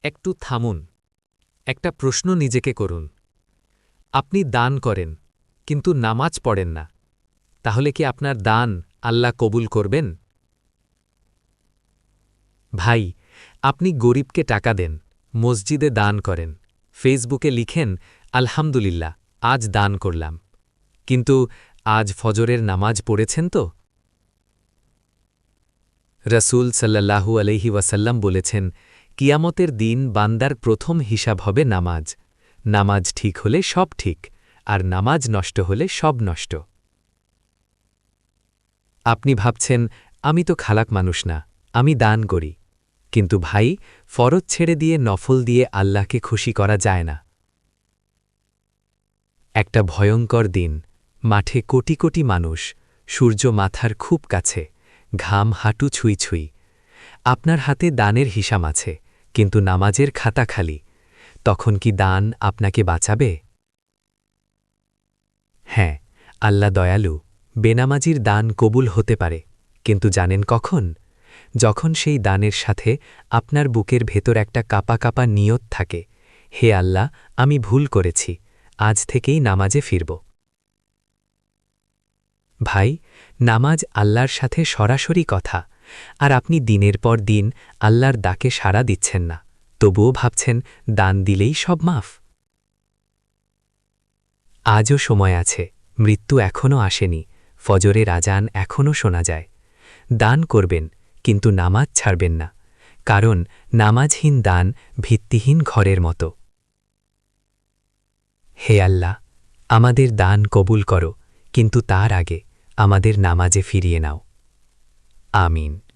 একটু থামুন। একটা প্রশ্ন নিজেকে করুন। আপনি দান করেন, কিন্তু নামাজ পড়েন না। তাহলে কি আপনার দান আল্লাহ কবুল করবেন? ভাই, আপনি গরিবকে টাকা দেন, মসজিদে দান করেন, ফেসবুকে লিখেন আলহামদুলিল্লাহ, আজ দান করলাম। কিন্তু আজ ফজরের নামাজ পড়েছেন তো? রসুল সাল্লাল্লাহু আলাইহি ওয়াসাল্লাম বলেছেন, কিয়ামতের দিন বান্দার প্রথম হিসাব হবে নামাজ। নামাজ ঠিক হলে সব ঠিক, আর নামাজ নষ্ট হলে সব নষ্ট। আপনি ভাবছেন, আমি তো খালাক মানুষ না, আমি দান করি। কিন্তু ভাই, ফরজ ছেড়ে দিয়ে নফল দিয়ে আল্লাহকে খুশি করা যায় না। একটা ভয়ঙ্কর দিন, মাঠে কোটি কোটি মানুষ, সূর্য মাথার খুব কাছে, ঘাম হাঁটু ছুঁই ছুঁই। আপনার হাতে দানের হিসাম আছে, কিন্তু নামাজের খাতা খালি। তখন কি দান আপনাকে বাঁচাবে? হ্যাঁ, আল্লাহ দয়ালু। বেনামাজির দান কবুল হতে পারে, কিন্তু জানেন কখন? যখন সেই দানের সাথে আপনার বুকের ভেতর একটা কাপা কাপা নিয়ত থাকে, হে আল্লাহ, আমি ভুল করেছি, আজ থেকেই নামাজে ফিরব। ভাই, নামাজ আল্লাহর সাথে সরাসরি কথা, আর আপনি দিনের পর দিন আল্লাহর ডাকে সাড়া দিচ্ছেন না, তবুও ভাবছেন দান দিলেই সব মাফ। আজও সময় আছে, মৃত্যু এখনও আসেনি, ফজরের আজান এখনও শোনা যায়। দান করবেন, কিন্তু নামাজ ছাড়বেন না, কারণ নামাজহীন দান ভিত্তিহীন ঘরের মতো। হে আল্লাহ, আমাদের দান কবুল করো, কিন্তু তার আগে আমাদের নামাজে ফিরিয়ে নাও। আমিন।